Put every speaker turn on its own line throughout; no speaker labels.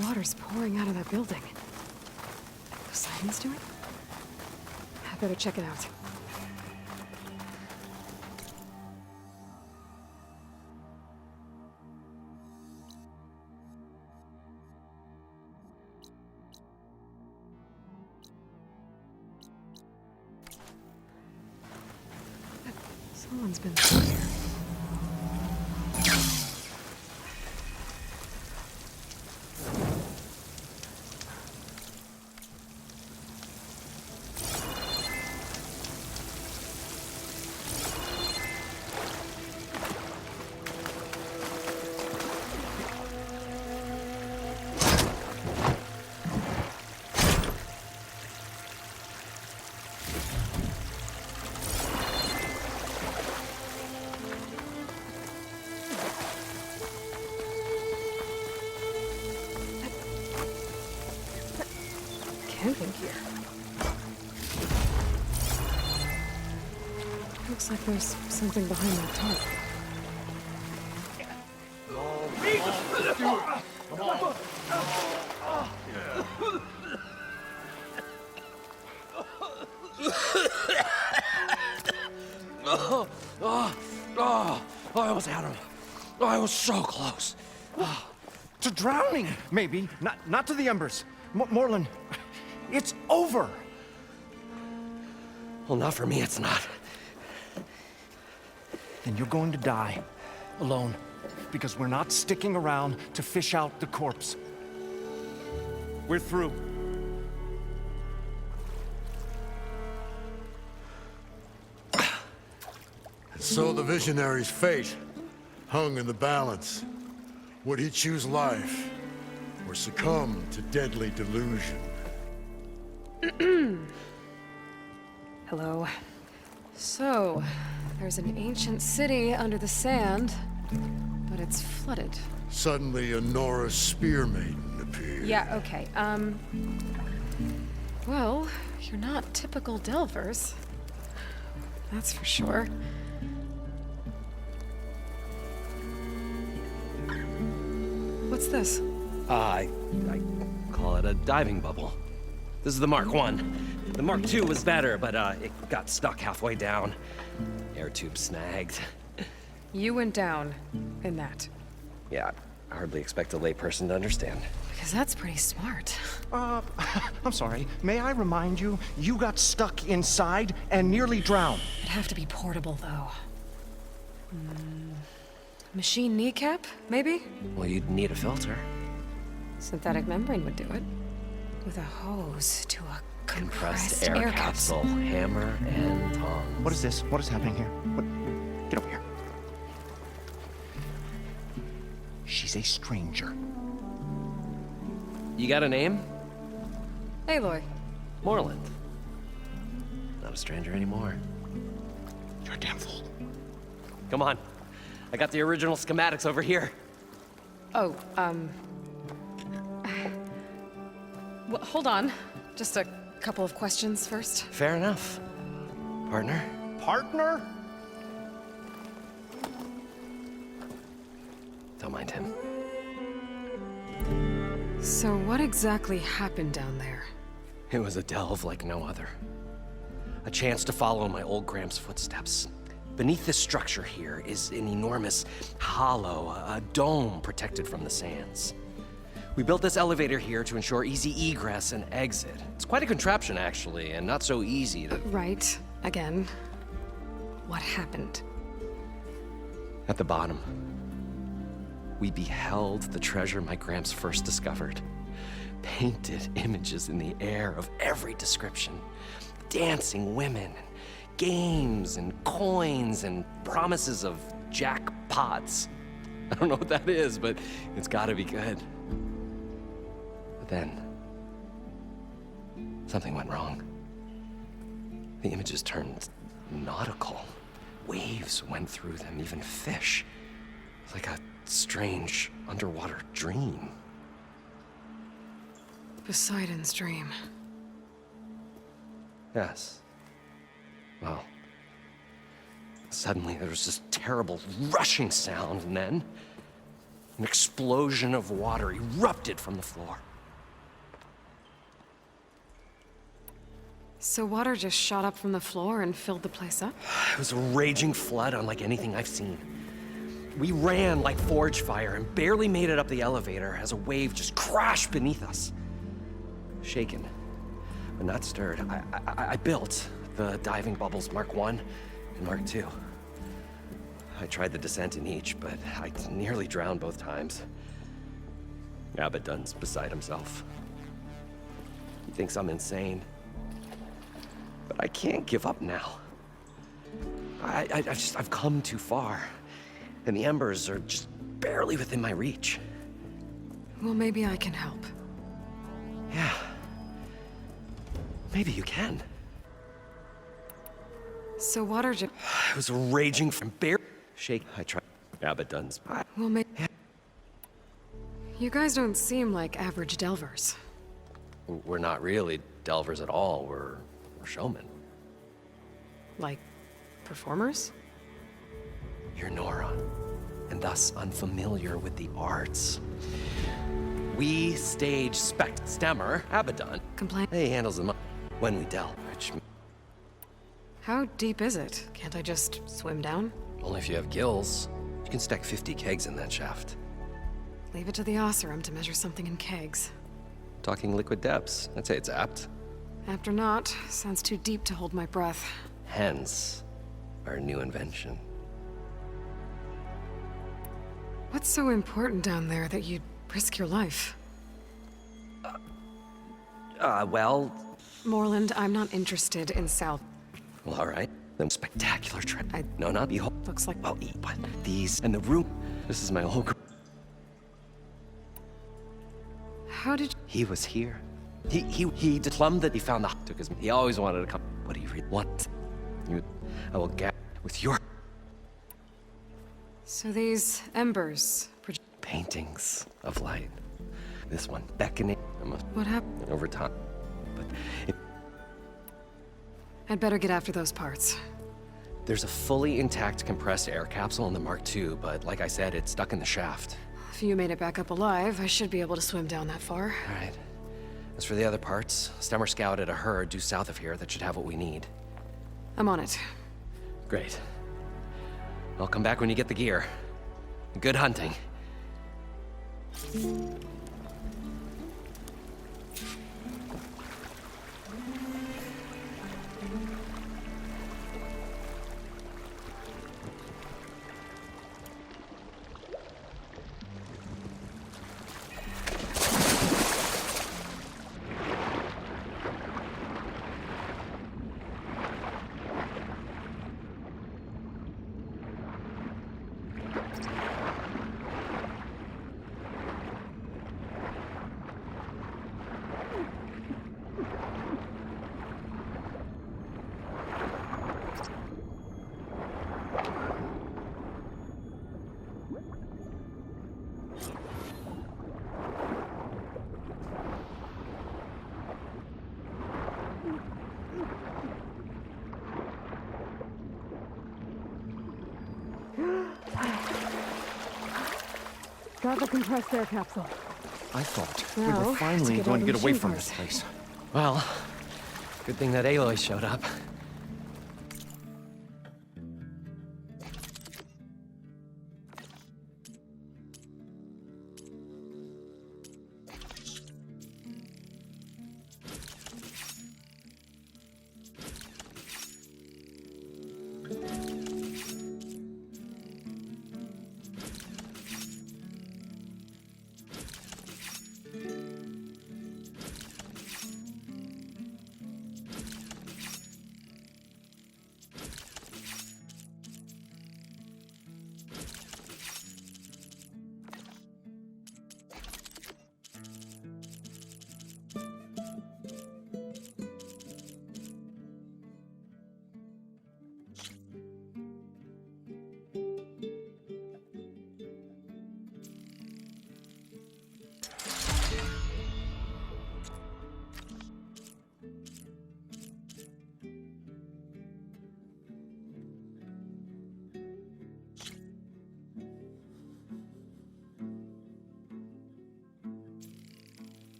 Water's pouring out of that building. Poseidon's doing? I better check it out. Someone's been through here. Camping gear. Looks like there's something behind that tarp.
I almost had him. I was so close.
To drowning, maybe. Not to the embers. Moreland, it's over.
Well, not for me, it's not.
Then you're going to die. Alone. Because we're not sticking around to fish out the corpse. We're through.
So the visionary's fate hung in the balance. Would he choose life or succumb to deadly delusion?
Hello. So, there's an ancient city under the sand, but it's flooded.
Suddenly, a Norse spear maiden appeared.
Yeah, okay. Well, you're not typical Delvers. That's for sure. What's this?
I call it a diving bubble. This is the Mark I. The Mark II was better, but it got stuck halfway down. Air tube snagged.
You went down in that.
Yeah, I hardly expect a layperson to understand.
Because that's pretty smart.
I'm sorry. May I remind you, you got stuck inside and nearly drowned.
It'd have to be portable, though. Machine kneecap, maybe?
Well, you'd need a filter.
Synthetic membrane would do it. With a hose to a compressed
air capsule. Hammer and tongs.
What is this? What is happening here? What? Get over here. She's a stranger.
You got a name?
Aloy.
Moreland. Not a stranger anymore.
You're a damn fool.
Come on. I got the original schematics over here.
Oh, well, hold on. Just a couple of questions first.
Fair enough. Partner?
Partner?
Don't mind him.
So what exactly happened down there?
It was a delve like no other. A chance to follow in my old Gram's footsteps. Beneath this structure here is an enormous hollow, a dome protected from the sands. We built this elevator here to ensure easy egress and exit. It's quite a contraption, actually, and not so easy to...
Right. Again. What happened?
At the bottom, we beheld the treasure my Gramps first discovered. Painted images in the air of every description. Dancing women, games and coins and promises of jackpots. I don't know what that is, but it's gotta be good. But then, something went wrong. The images turned nautical. Waves went through them, even fish. Like a strange underwater dream.
Poseidon's dream.
Yes. Well, suddenly there was this terrible rushing sound, and then an explosion of water erupted from the floor.
So water just shot up from the floor and filled the place up?
It was a raging flood unlike anything I've seen. We ran like forge fire and barely made it up the elevator as a wave just crashed beneath us. Shaken, but not stirred, I built the diving bubbles Mark I and Mark II. I tried the descent in each, but I nearly drowned both times. Abaddon's beside himself. He thinks I'm insane. But I can't give up now. I've come too far. And the embers are just barely within my reach.
Well, maybe I can help.
Yeah. Maybe you can.
So water just...
It was a raging from bear shake. I tried Abaddon's.
Well, maybe... You guys don't seem like average delvers.
We're not really delvers at all. We're showmen.
Like, performers?
You're Nora, and thus unfamiliar with the arts. We stage Stemmer, Abaddon.
Complain?
He handles them when we delve, which
How deep is it? Can't I just swim down?
only if you have gills. You can stack 50 kegs in that shaft.
Leave it to the Osserum to measure something in kegs.
Talking liquid depths, I'd say it's apt.
Apt or not, sounds too deep to hold my breath.
Hence, our new invention.
What's so important down there that you'd risk your life?
Well,
Moreland, I'm not interested in South.
all right. Then spectacular trip.
I-
No, not behold.
Looks like...
Well, but these and the room. This is my whole group.
How did
He was here. He plumbed that he found the took his. He always wanted to come. What do you read? What? I will get with your
So these embers...
paintings of light. This one beckoning.
What happened?
Over time, but
I'd better get after those parts.
there's a fully intact compressed air capsule in the Mark II, but like I said, it's stuck in the shaft.
If you made it back up alive, I should be able to swim down that far.
All right. As for the other parts, Stemmer scouted a herd due south of here that should have what we need.
I'm on it.
Great. I'll come back when you get the gear. Good hunting.
Got the compressed air capsule.
I thought we
Now,
were
to
finally
get
going
all
to
the
get away
machine
from
parts.
this place.
Well, good thing that Aloy showed up.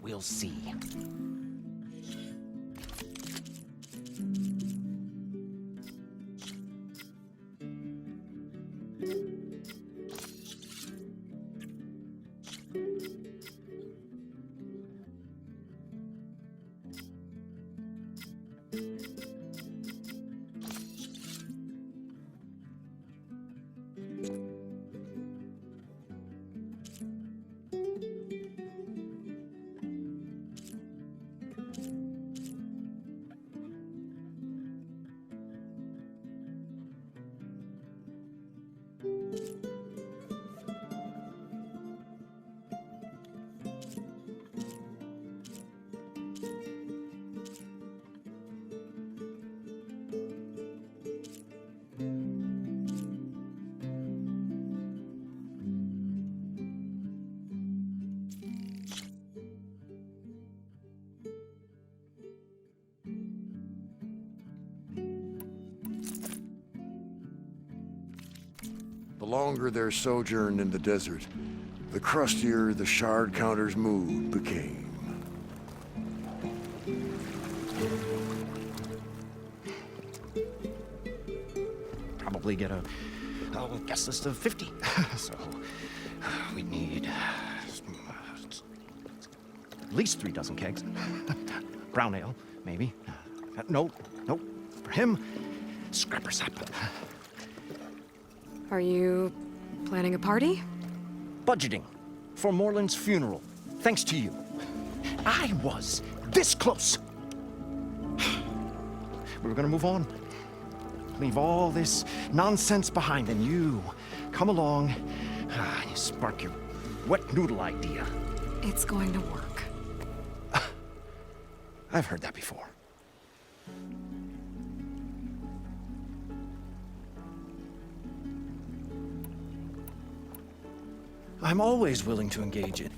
we'll see.
The longer their sojourn in the desert, the crustier the shard counter's mood became.
Probably get a guest list of 50. So we need at least 3 dozen kegs. Brown ale, maybe. No. For him, scrapper sap.
Are you planning a party?
Budgeting for Moreland's funeral, thanks to you. I was this close. We were gonna move on. Leave all this nonsense behind, and you come along, you spark your wet noodle idea.
It's going to work.
I've heard that before. I'm always willing to engage it.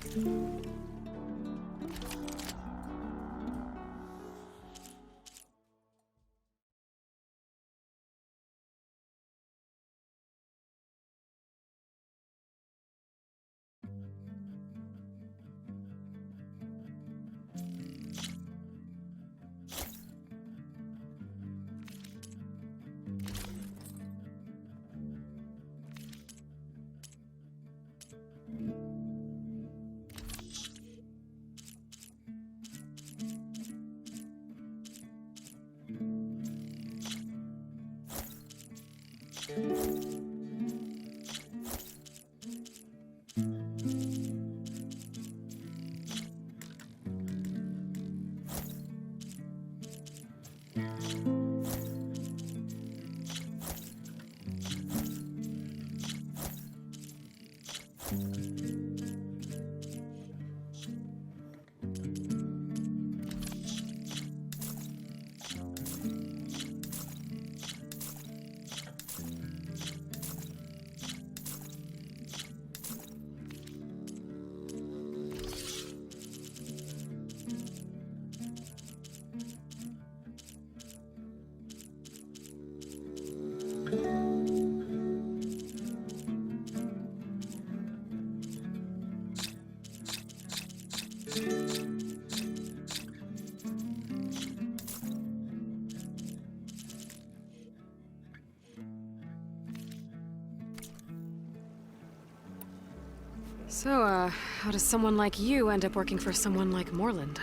So, how does someone like you end up working for someone like Moreland?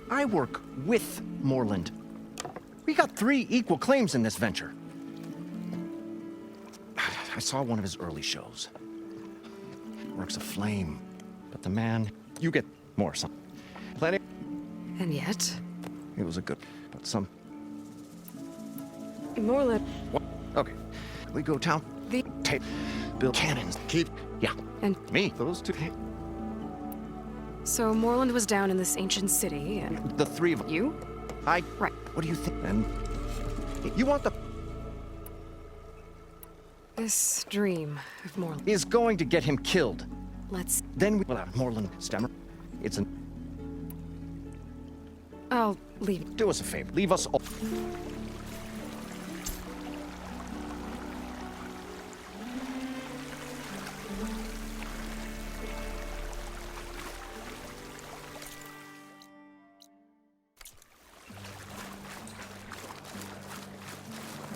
I work with Moreland. We got 3 equal claims in this venture. I saw one of his early shows. Works a flame, but the man, you get more something. Plenty.
And yet,
It was a good, but some.
Moreland...
What? Okay, we go town.
The...
Tape, build cannons.
Keep...
Yeah,
And
me. Those 2.
so Moreland was down in this ancient city, and
The 3 of
you?
I.
Right.
What do you think? And you want the
This dream of Moreland.
is going to get him killed.
Let's...
Then we will have Moreland stammer. It's an.
I'll leave.
Do us a favor. Leave us all.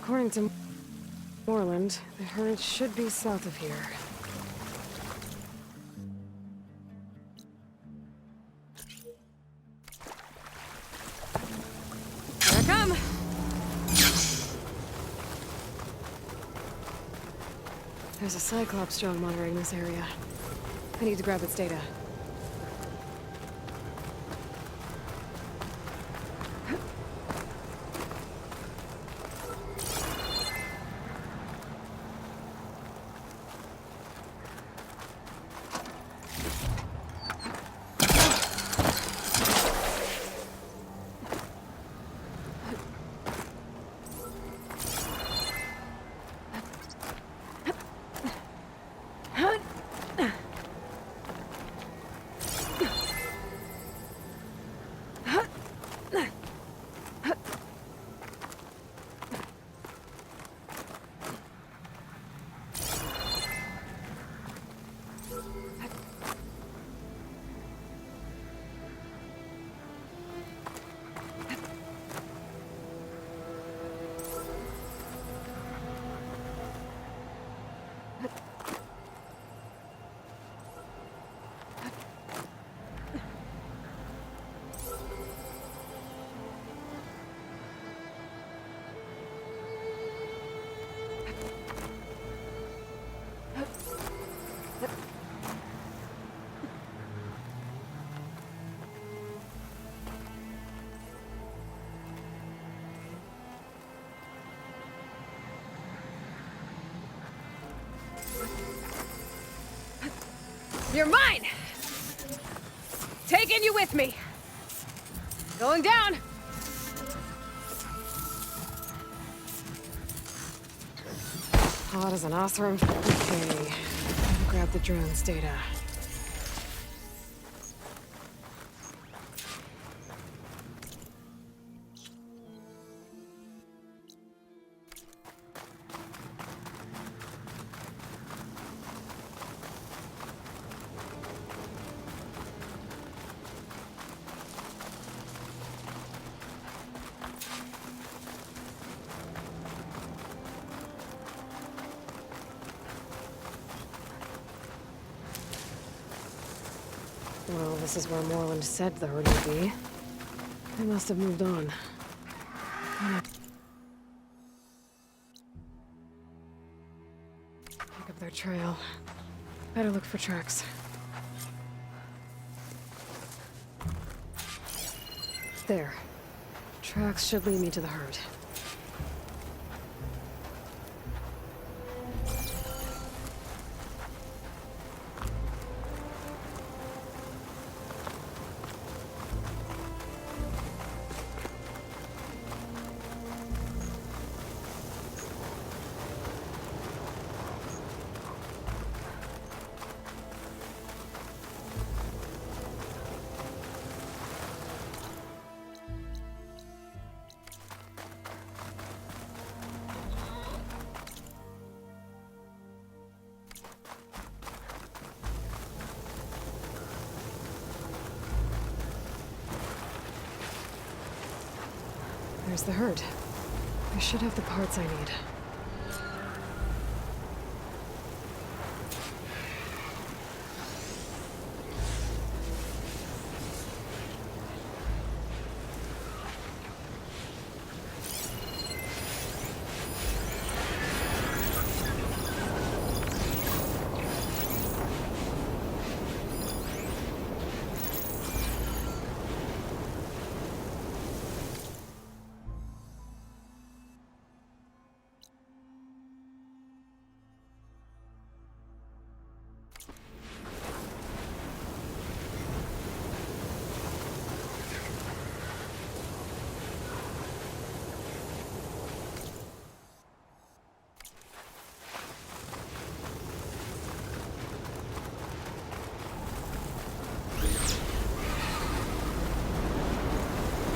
according to Moreland, the herd should be south of here. Here I come! There's a Cyclops drone monitoring this area. I need to grab its data. You're mine! Taking you with me! Going down! Hot as an Osram. Okay. Gotta grab the drone's data. Well, this is where Moreland said the herd would be. They must have moved on. Pick up their trail. Better look for tracks. There. Tracks should lead me to the herd. There's the herd. I should have the parts I need.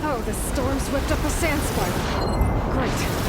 Oh, the storm's whipped up a sand spiral. Great.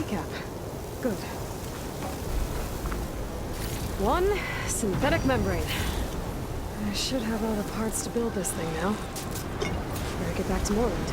recap. Good. 1, synthetic membrane. I should have all the parts to build this thing now. Better get back to Moreland.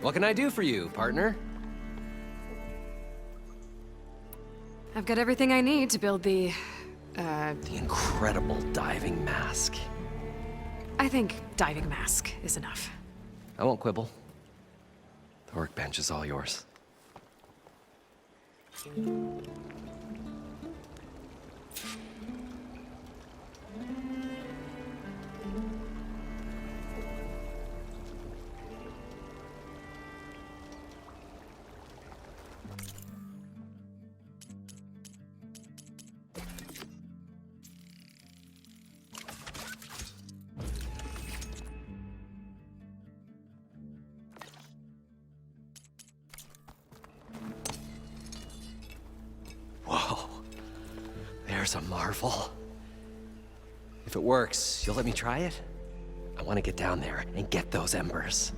What can I do for you, partner?
I've got everything I need to build the
incredible diving mask.
I think diving mask is enough.
I won't quibble. The workbench is all yours. Whoa, there's a marvel. If it works, you'll let me try it? I want to get down there and get those embers.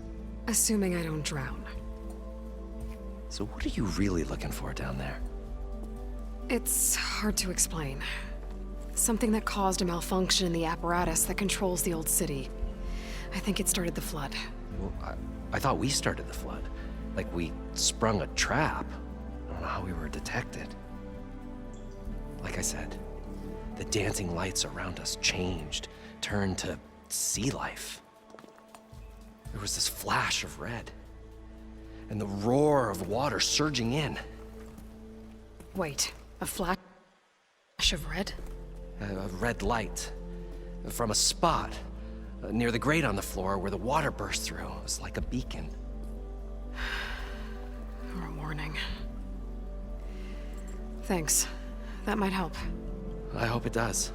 Assuming I don't drown.
So what are you really looking for down there?
It's hard to explain. Something that caused a malfunction in the apparatus that controls the old city. I think it started the flood.
Well, I thought we started the flood. Like we sprung a trap. I don't know how we were detected. Like I said, the dancing lights around us changed, turned to sea life. There was this flash of red, and the roar of water surging in.
Wait, a flash of red?
A red light from a spot near the grate on the floor where the water burst through. It was like a beacon.
Or a warning. Thanks. That might help.
I hope it does.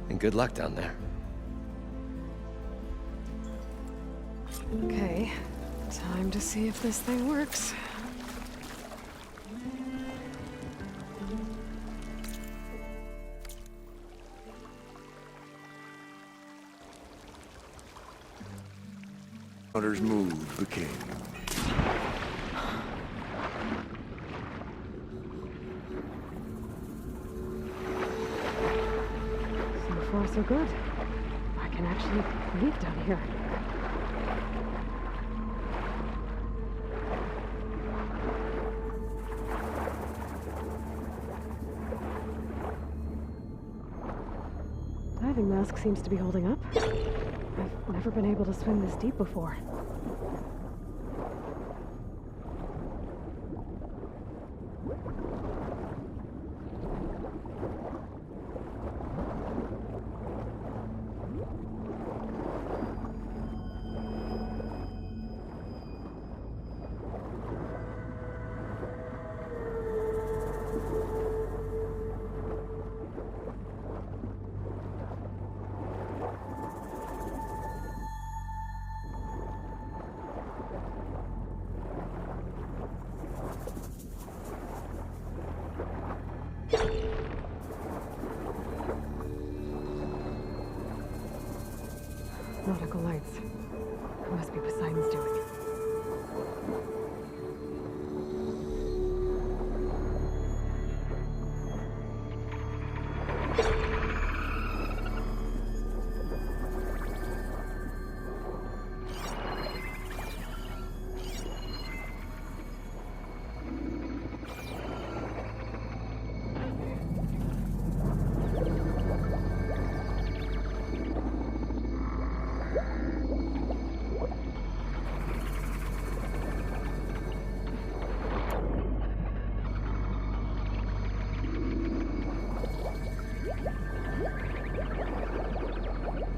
And good luck down there.
Okay, time to see if this thing works.
Hunter's move became.
So far, so good. I can actually live down here. diving mask seems to be holding up. I've never been able to swim this deep before. Nautical lights. It must be Poseidon's doing.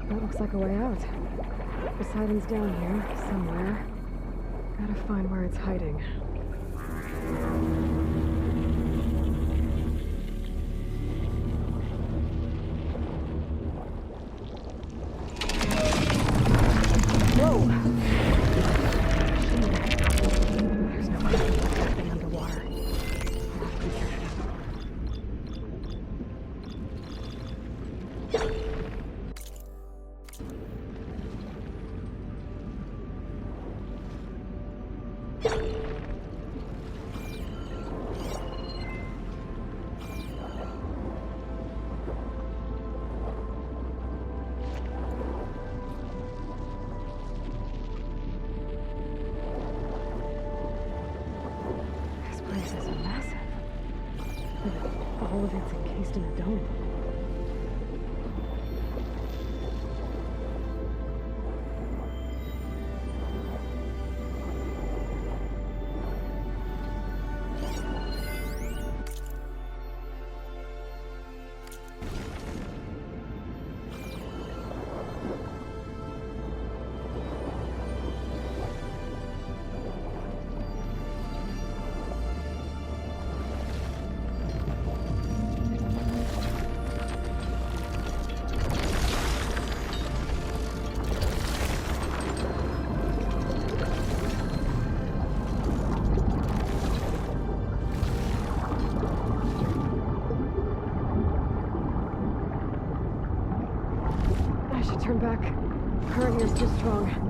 That looks like a way out. Poseidon's down here, somewhere. Gotta find where it's hiding. Whoa! There's no way underwater. I'll have to be careful. This place is massive. All of it's encased in a dome. I should turn back. Current here's too strong.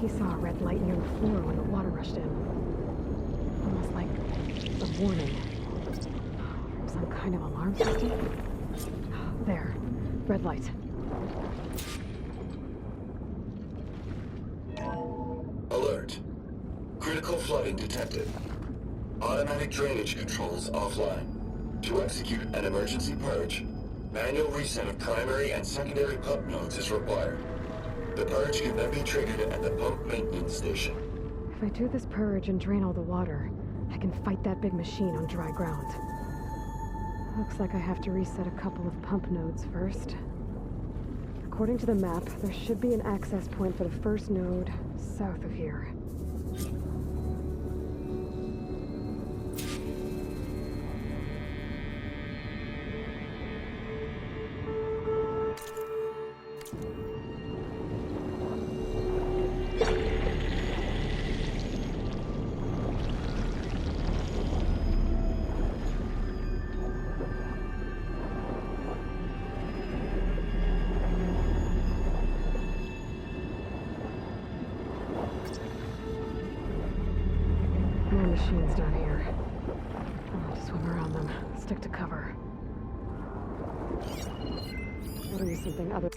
He saw a red light near the floor when the water rushed in. Almost like a warning. Some kind of alarm system? There. Red light.
Alert. Critical flooding detected. Automatic drainage controls offline. To execute an emergency purge, manual reset of primary and secondary pump nodes is required. The purge can then be triggered at the pump maintenance station.
If I do this purge and drain all the water, I can fight that big machine on dry ground. Looks like I have to reset a couple of pump nodes first. According to the map, there should be an access point for the first node south of here. More machines down here. I'll have to swim around them. Stick to cover. Gotta use something other...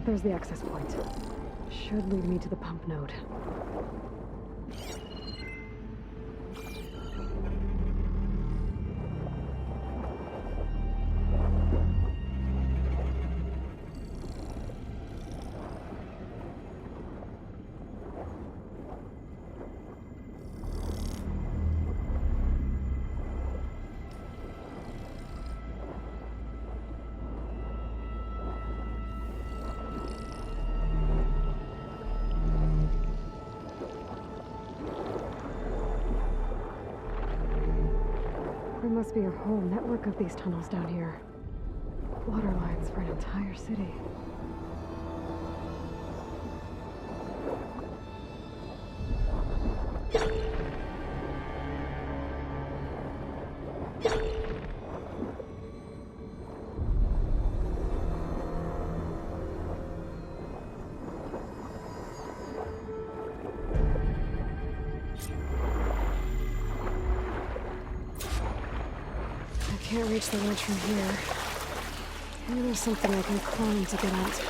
There's the access point. Should lead me to the pump node. There must be a whole network of these tunnels down here. Water lines for an entire city. Can't reach the ledge from here. Maybe there's something I can climb to get out.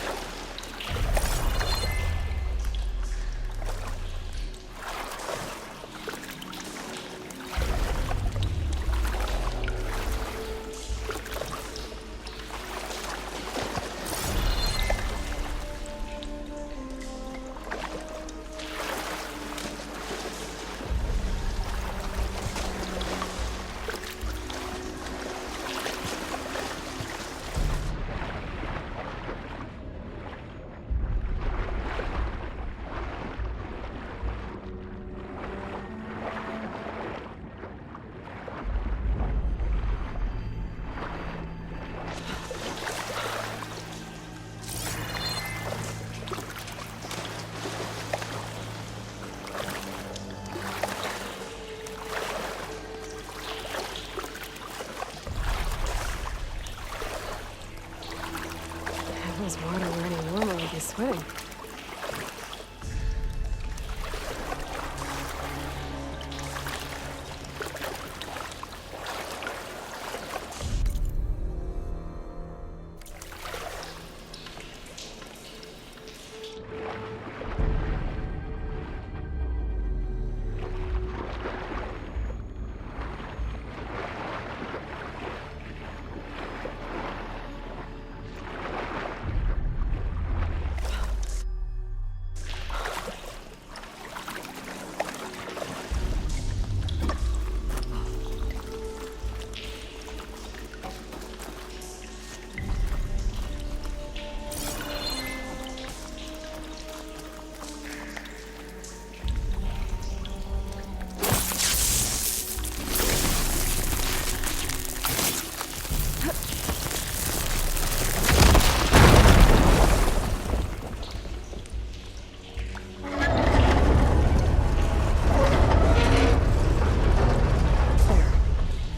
This water were any warmer, I'd be sweating.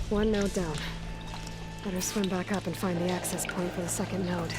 One node down. Better swim back up and find the access point for the second node.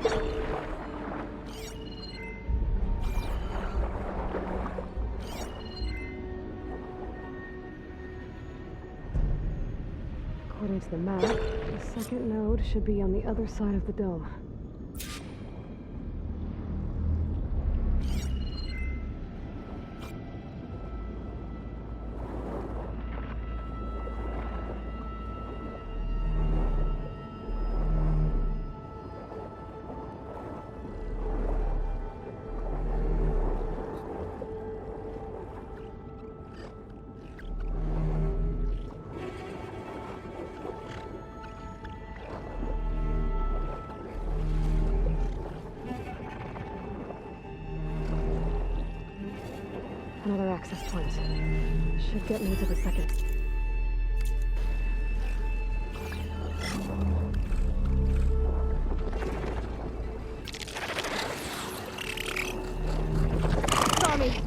According to the map, the second node should be on the other side of the dome. Another access point. Should get me to the second. Saw me!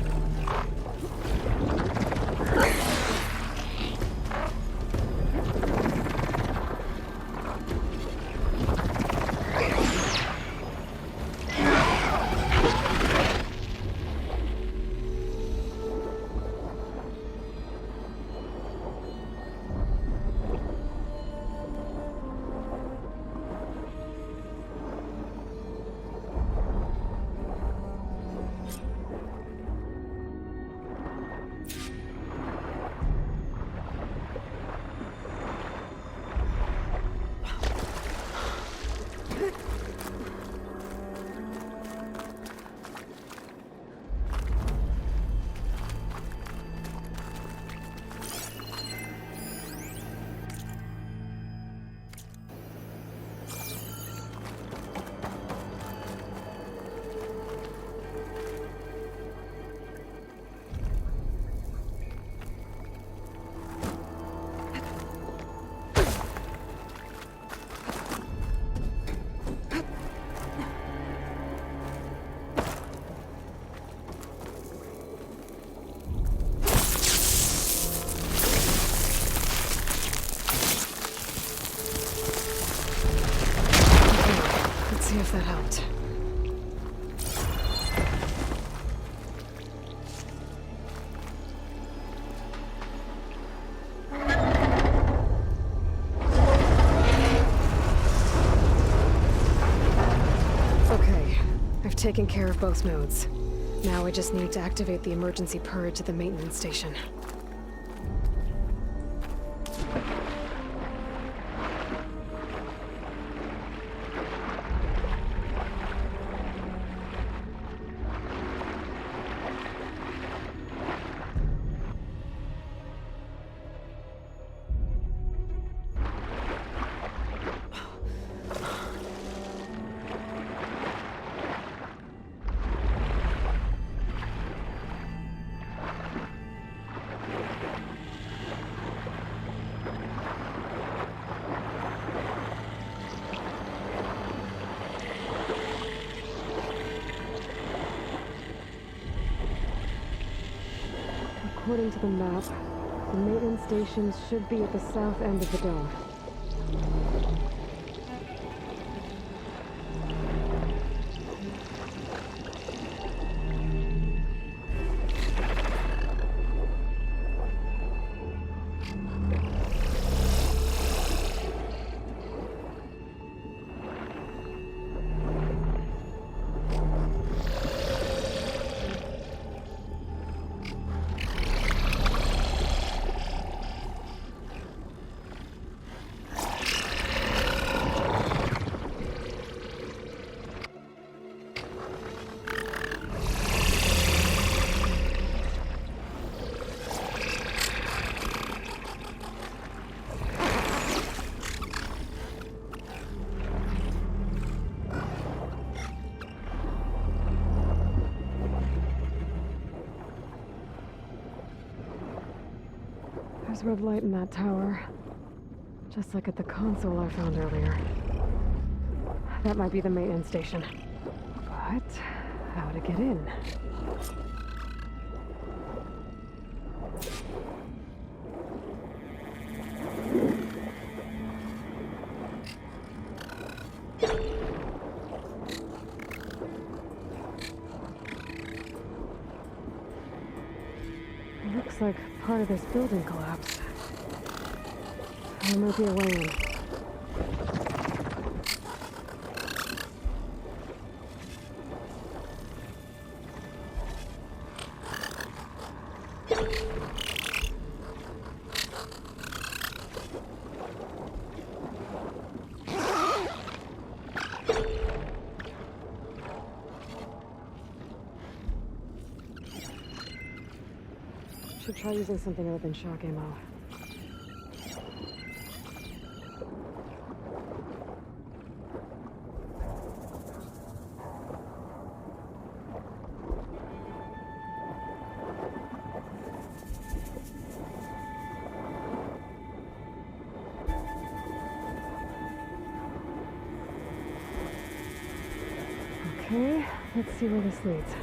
See if that helped. Okay, I've taken care of both nodes. Now I just need to activate the emergency purge at the maintenance station. According to the map, the maintenance stations should be at the south end of the dome. There's red light in that tower. Just like at the console I found earlier. That might be the maintenance station. But how to get in? Looks like part of this building collapsed. There might be a way in. Should try using something other than shock ammo. Okay, let's see where this leads.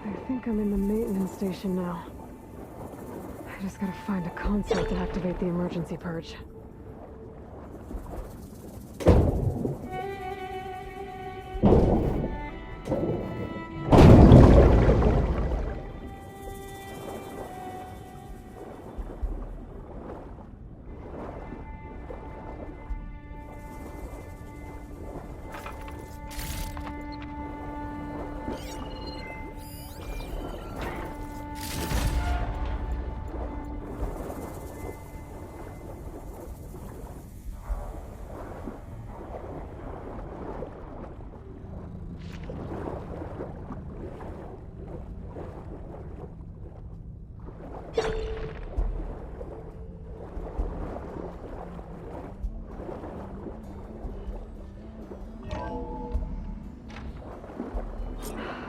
I think I'm in the maintenance station now. I just gotta find a console to activate the emergency purge.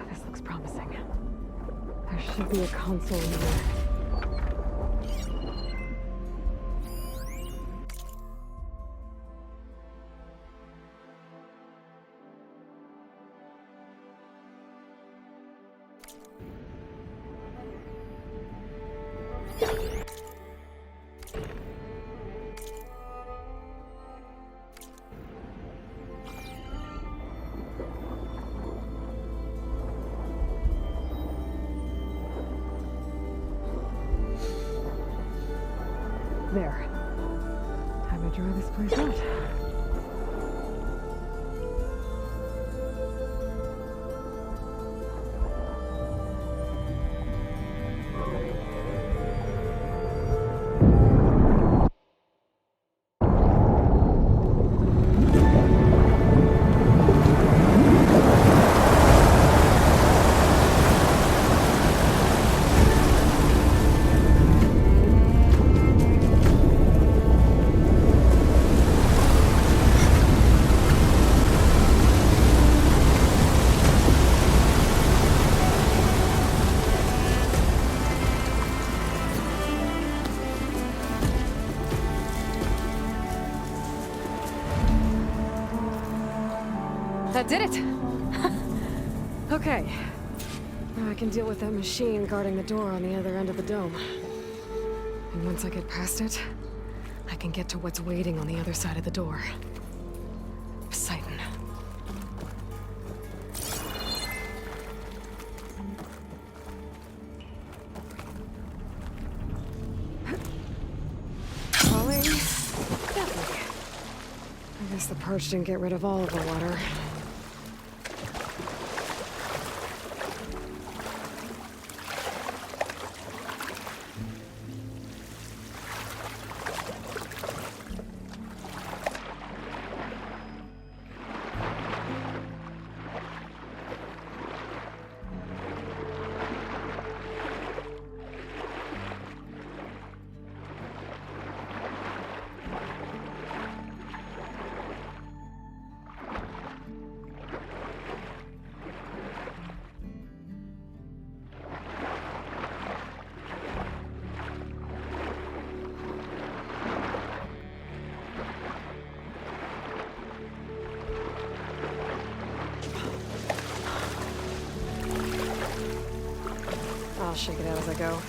This looks promising. There should be a console in there. There. Time to draw this place out. That did it! Okay. Now I can deal with that machine guarding the door on the other end of the dome. And once I get past it, I can get to what's waiting on the other side of the door. Poseidon. Crawling. Definitely. I guess the purge didn't get rid of all of the water. I'll shake it out as I go.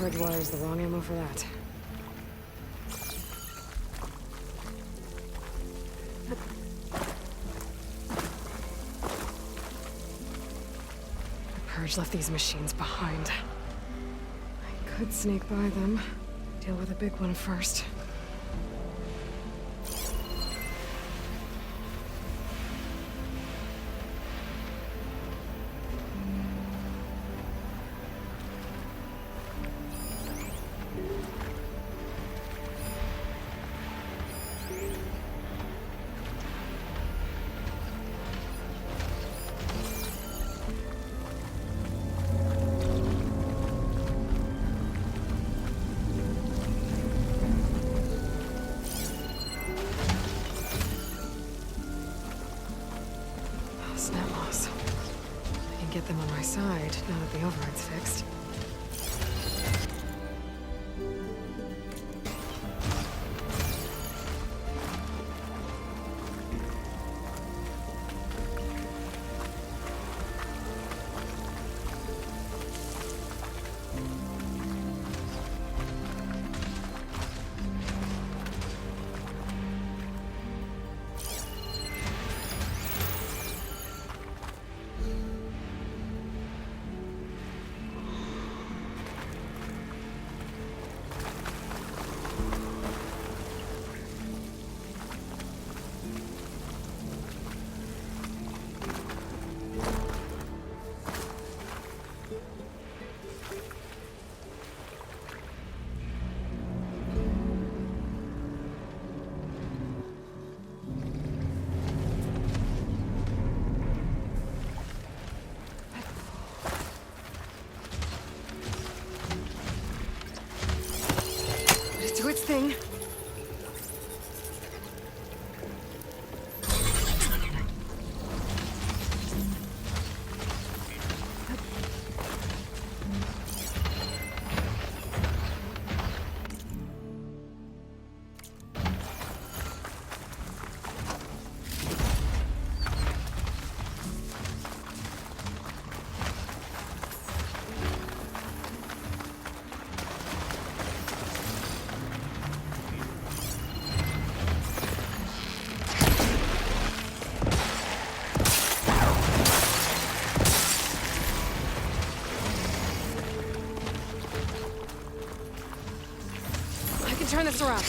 purge wire's the wrong ammo for that. The purge left these machines behind. I could sneak by them. Deal with the big one first. Snap loss. I can get them on my side now that the override's fixed. Do its thing. Turn this around.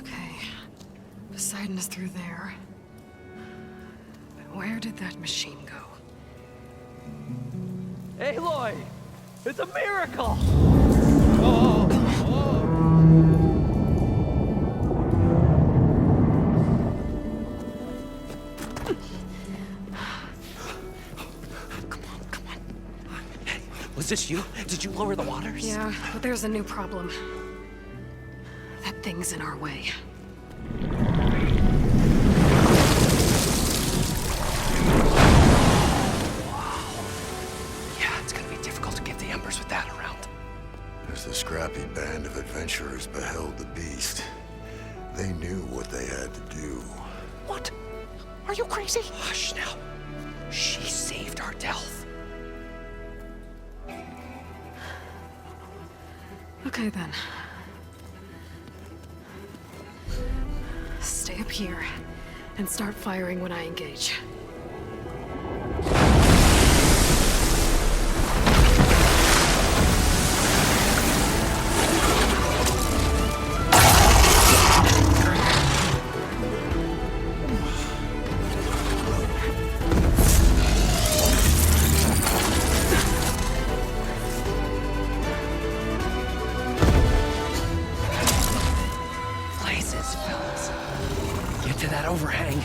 Okay. Poseidon is through there. But where did that machine go?
Aloy! It's a miracle!
Come on. Hey, was this you? Did you lower the waters?
Yeah, but there's a new problem. That thing's in our way.
Yeah, it's gonna be difficult to get the embers with that around.
As the scrappy band of adventurers beheld the beast, they knew what they had to do.
What? Are you crazy? Hush now. She saved our Delph.
Okay then. Stay up here and start firing when I engage.
Get to that overhang.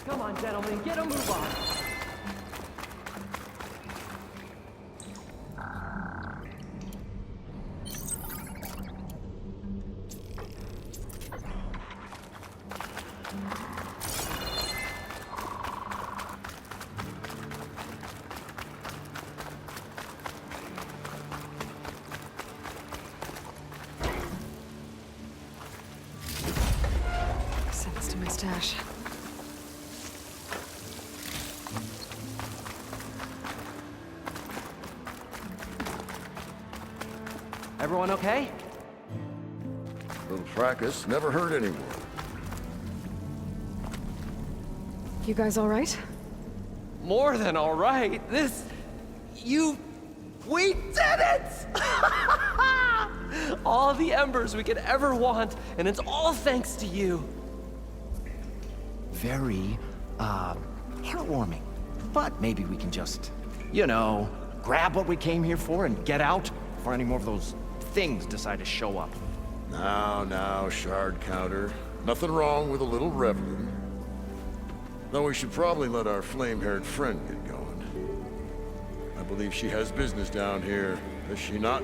Come on, gentlemen, get a move on.
Send this to my stash.
Everyone okay?
Little fracas never hurt anyone.
You guys all right?
More than all right. We did it! All the embers we could ever want, and it's all thanks to you.
Very, heartwarming. But maybe we can just, grab what we came here for and get out before any more of those things decide to show up.
Now, shard counter. Nothing wrong with a little reveling. Though we should probably let our flame-haired friend get going. I believe she has business down here, does she not?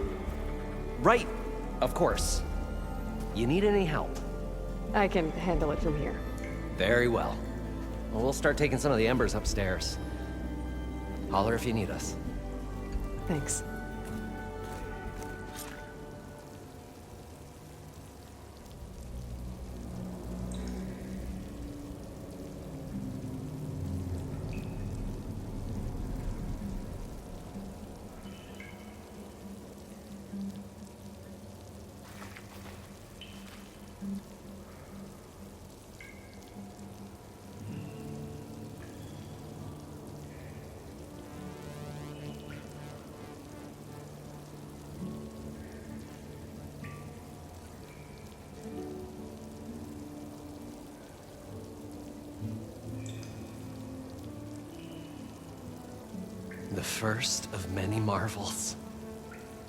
Right, of course. You need any help?
I can handle it from here.
Very well. Well, we'll start taking some of the embers upstairs. Holler if you need us.
Thanks.
first of many marvels.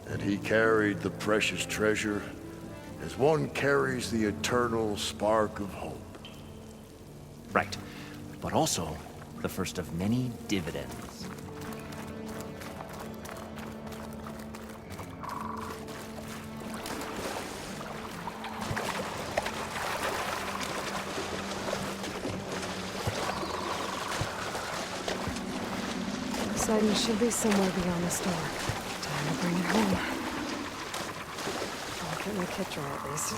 And he carried the precious treasure as one carries the eternal spark of hope.
Right. But also, the first of many dividends.
Poseidon should be somewhere beyond the store. Time to bring it home. I'll get my kit dry at least.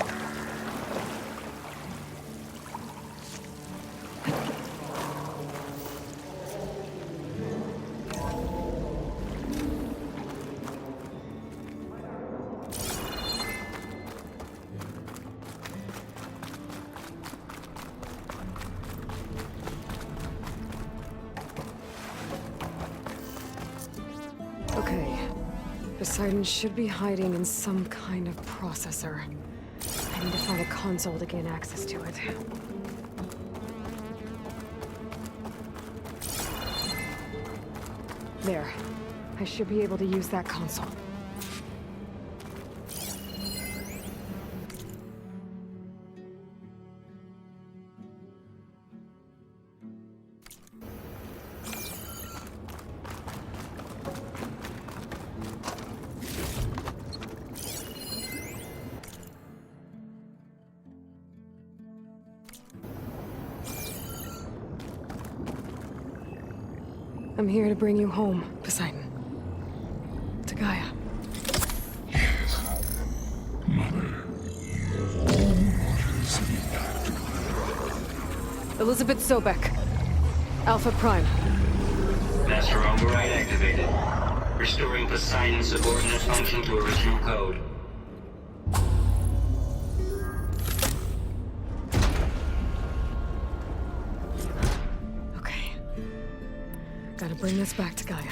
Okay. Poseidon should be hiding in some kind of processor. I need to find a console to gain access to it. There. I should be able to use that console. I'm here to bring you home, Poseidon. To Gaia. Elizabeth Sobek. Alpha Prime.
Master override activated. Restoring Poseidon's subordinate function to original code.
Okay. Gotta bring this back to Gaia.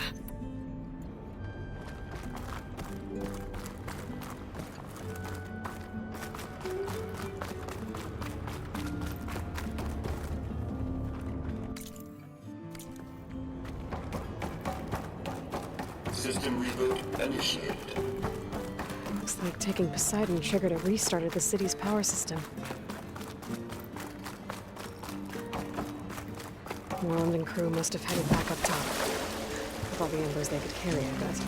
System reboot initiated.
Looks like taking Poseidon triggered a restart of the city's power system. Warland and crew must have headed back up top. With all the embers they could carry, I bet.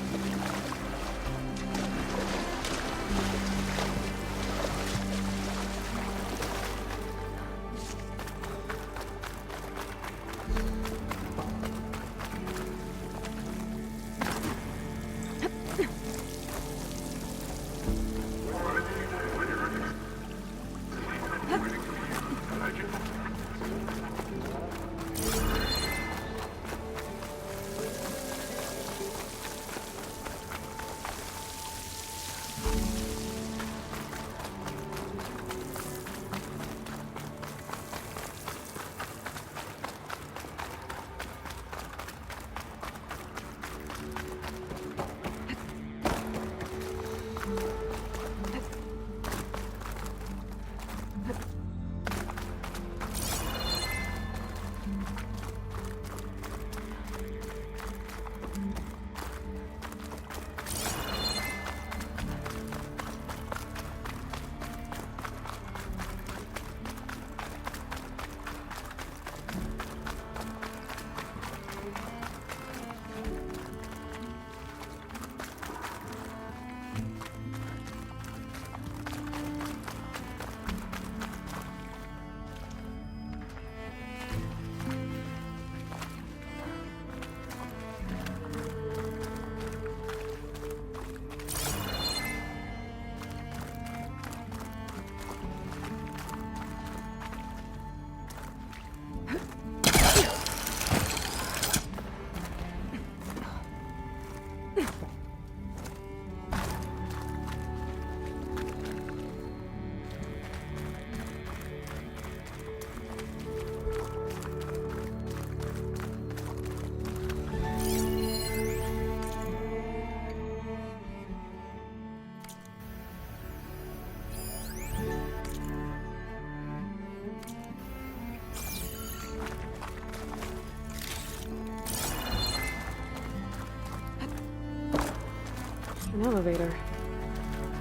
An elevator.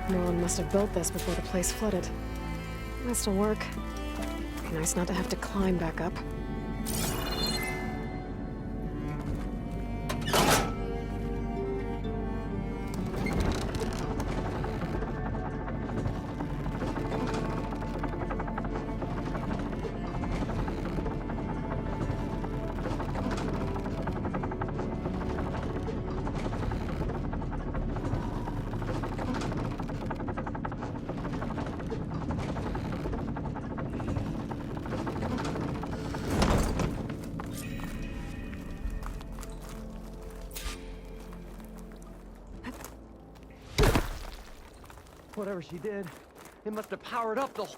No one must have built this before the place flooded. Might still work. Be nice not to have to climb back up.
Whatever she did, it must have powered up the whole...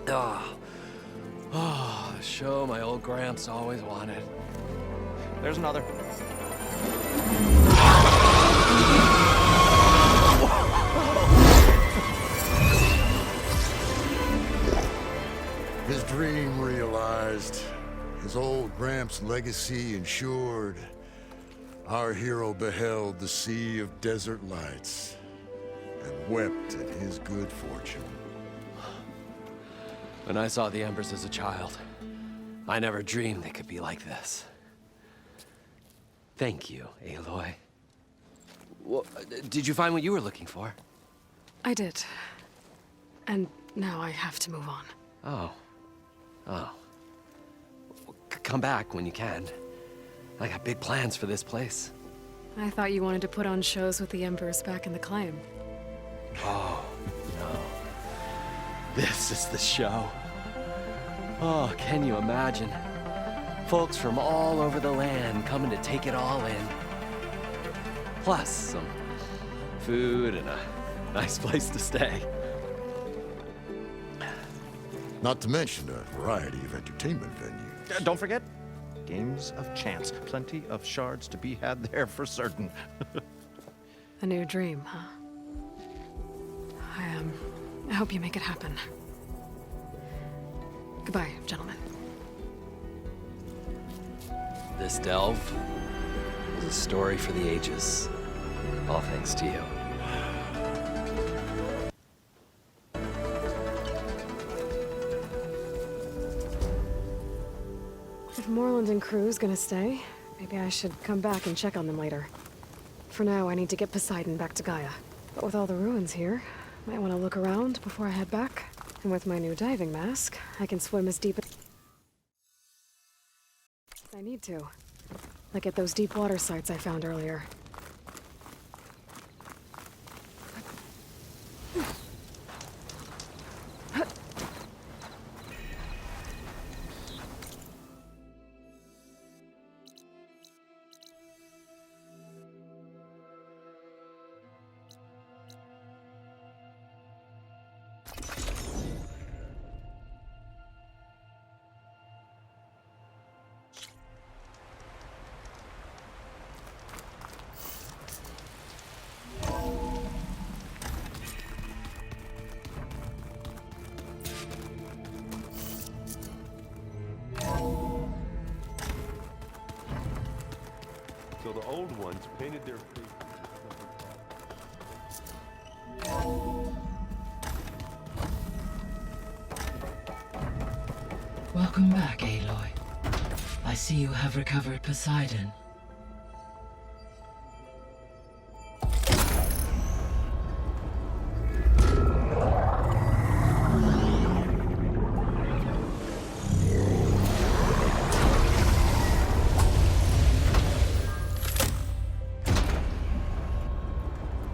The show my old Gramps always wanted.
There's another.
His dream realized, his old Gramps' legacy ensured. Our hero beheld the sea of desert lights and wept at his good fortune.
When I saw the Embers as a child, I never dreamed they could be like this. Thank you, Aloy. Well, did you find what you were looking for?
I did. And now I have to move on.
Oh. Oh. Come back when you can. I got big plans for this place.
I thought you wanted to put on shows with the Embers back in the Claim.
Oh, no. This is the show. Oh, can you imagine? Folks from all over the land coming to take it all in. Plus some food and a nice place to stay.
Not to mention a variety of entertainment venues.
Don't forget, games of chance. Plenty of shards to be had there for certain.
A new dream, huh? I hope you make it happen. Goodbye, gentlemen.
This delve is a story for the ages. All thanks to you.
If Moreland and crew's gonna stay, maybe I should come back and check on them later. For now, I need to get Poseidon back to Gaia. But with all the ruins here, might want to look around before I head back. And with my new diving mask, I can swim as deep as I need to. Like at those deep water sites I found earlier.
So the old ones painted their faces.
Welcome back, Aloy. I see you have recovered Poseidon.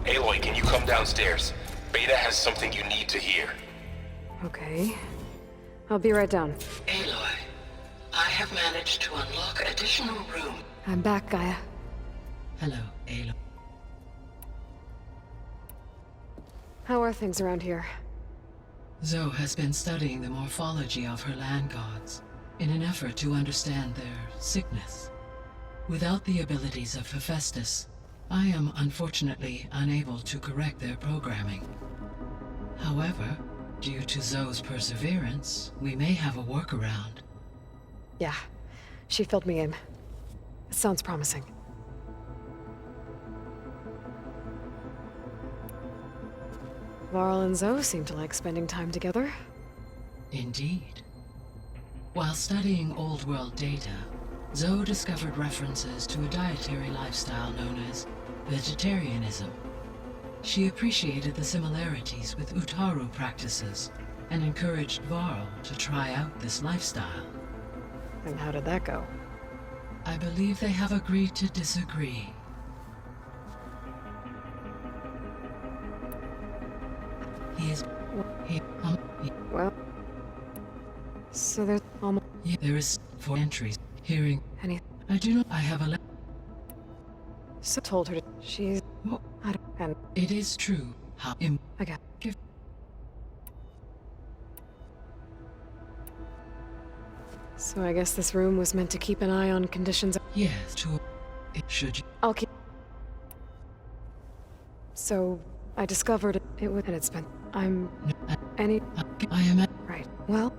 Aloy, can you come downstairs? Beta has something you need to hear.
Okay. I'll be right down.
Aloy, I have managed to unlock additional room.
I'm back, Gaia.
Hello, Aloy.
How are things around here?
Zoe has been studying the morphology of her land gods in an effort to understand their sickness. Without the abilities of Hephaestus, I am unfortunately unable to correct their programming. However, due to Zoe's perseverance, we may have a workaround.
Yeah. She filled me in. Sounds promising. Varl and Zoe seem to like spending time together.
Indeed. While studying old world data, Zoe discovered references to a dietary lifestyle known as vegetarianism. She appreciated the similarities with Utaru practices and encouraged Varl to try out this lifestyle.
And how did that go?
I believe they have agreed to disagree.
Well, so there's almost
There is 4 entries. Hearing.
any.
I do not. I have a.
So told her to, she's.
Oh,
I don't. And
it is true. How im.
I got.
Give.
So I guess this room was meant to keep an eye on conditions.
Yes, to. It should.
I'll keep. So I discovered it would, and it's been. I'm. Any.
I am at.
Right. Well.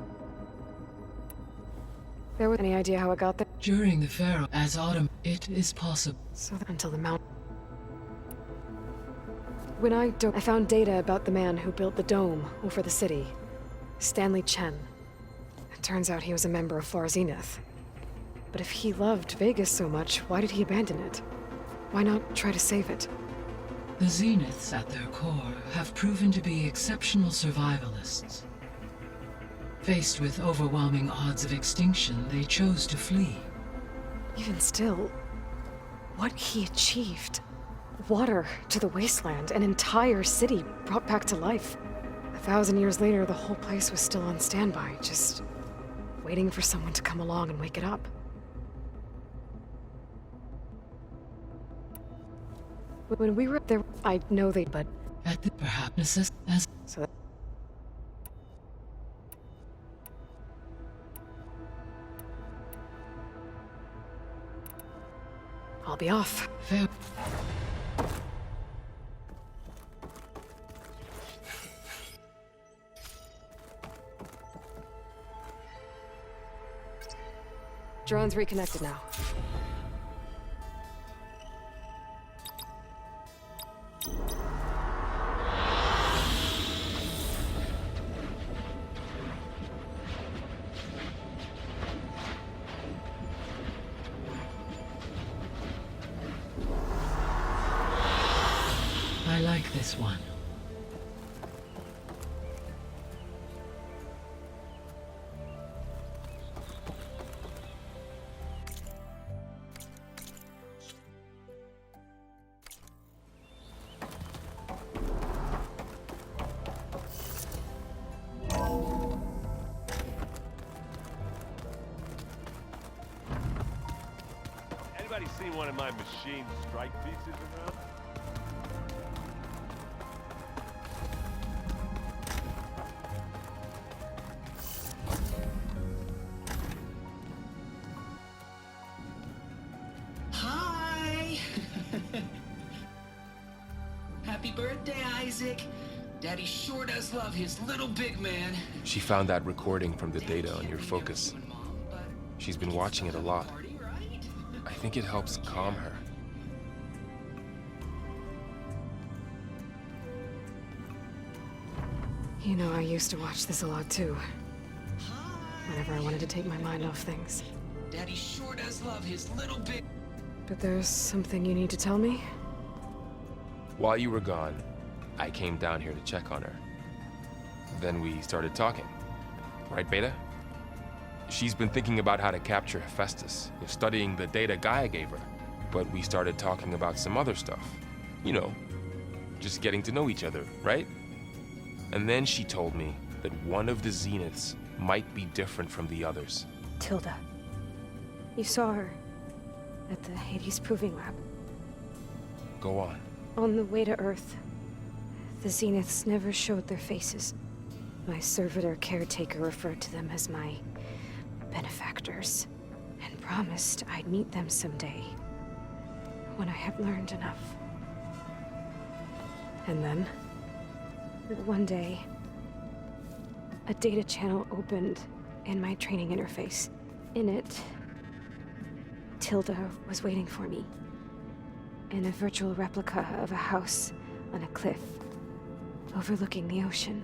There was any idea how it got there?
During the Pharaoh, as autumn, it is possible.
So until the mount. When I found data about the man who built the dome over the city, Stanley Chen. It turns out he was a member of Far Zenith. But if he loved Vegas so much, why did he abandon it? Why not try to save it?
The Zeniths at their core have proven to be exceptional survivalists. Faced with overwhelming odds of extinction, they chose to flee.
Even still, what he achieved. Water to the wasteland, an entire city brought back to life. 1,000 years later, the whole place was still on standby, just waiting for someone to come along and wake it up. When we were there, I know they, but
At the perhaps as
so that I'll be off.
fair.
Drone's reconnected now.
I like this one.
Anybody seen one of my machine strike pieces around?
Hi! Happy birthday, Isaac. Daddy sure does love his little big man.
She found that recording from the data on your focus. She's been watching it a lot. I think it helps calm her.
You know, I used to watch this a lot too. Whenever I wanted to take my mind off things.
Daddy sure does love his little big...
But there's something you need to tell me?
While you were gone, I came down here to check on her. Then we started talking. Right, Beta? She's been thinking about how to capture Hephaestus, studying the data Gaia gave her. But we started talking about some other stuff. You know, just getting to know each other, right? And then she told me that one of the Zeniths might be different from the others.
Tilda. You saw her at the Hades Proving Lab.
Go on.
On the way to Earth, the Zeniths never showed their faces. My servitor caretaker referred to them as my benefactors, and promised I'd meet them someday, when I had learned enough. And then, one day, a data channel opened in my training interface. In it, Tilda was waiting for me. In a virtual replica of a house on a cliff, overlooking the ocean.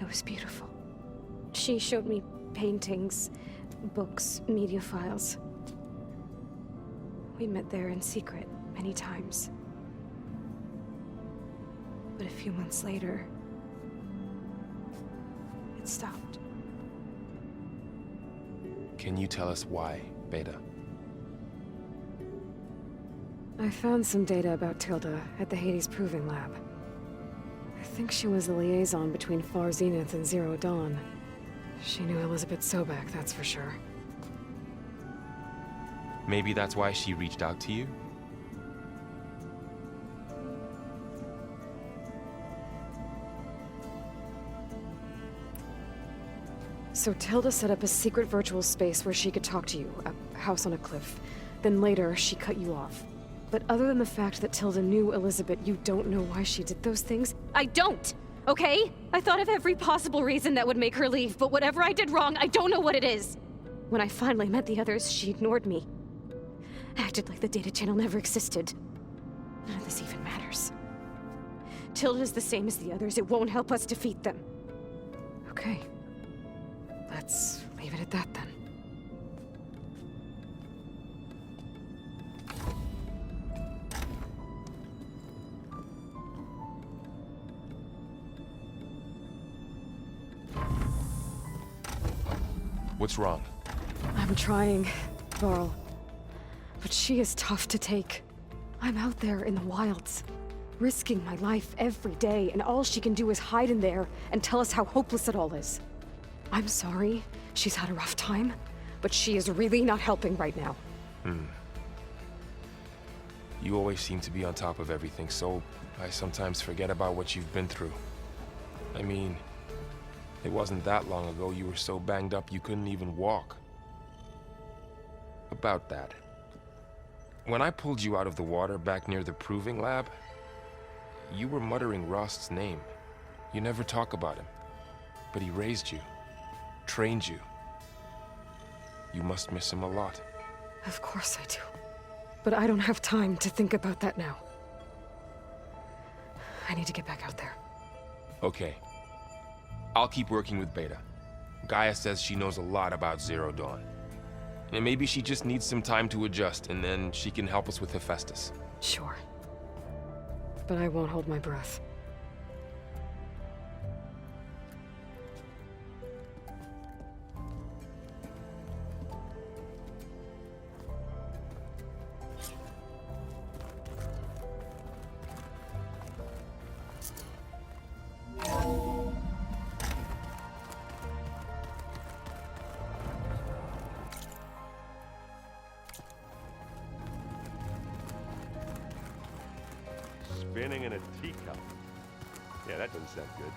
It was beautiful. She showed me paintings, books, media files. We met there in secret many times. But a few months later, it stopped.
Can you tell us why, Beta?
I found some data about Tilda at the Hades Proving Lab. I think she was the liaison between Far Zenith and Zero Dawn. She knew Elizabeth Sobek, that's for sure.
Maybe that's why she reached out to you?
So Tilda set up a secret virtual space where she could talk to you, a house on a cliff. Then later, she cut you off. But other than the fact that Tilda knew Elizabeth, you don't know why she did those things? I don't! Okay? I thought of every possible reason that would make her leave, but whatever I did wrong, I don't know what it is! When I finally met the others, she ignored me. Acted like the data channel never existed. None of this even matters. Tilda's the same as the others. It won't help us defeat them. Okay. Let's leave it at that, then.
What's wrong?
I'm trying, Varl. But she is tough to take. I'm out there in the wilds, risking my life every day, and all she can do is hide in there and tell us how hopeless it all is. I'm sorry, she's had a rough time, but she is really not helping right now.
You always seem to be on top of everything, so I sometimes forget about what you've been through. I mean, it wasn't that long ago you were so banged up you couldn't even walk. About that. When I pulled you out of the water back near the Proving Lab, you were muttering Rost's name. You never talk about him, but he raised you. Trained you. You must miss him a lot.
Of course I do. But I don't have time to think about that now. I need to get back out there.
Okay. I'll keep working with Beta. Gaia says she knows a lot about Zero Dawn. And maybe she just needs some time to adjust, and then she can help us with Hephaestus.
Sure. But I won't hold my breath.
Spinning in a teacup. Yeah, that doesn't sound good.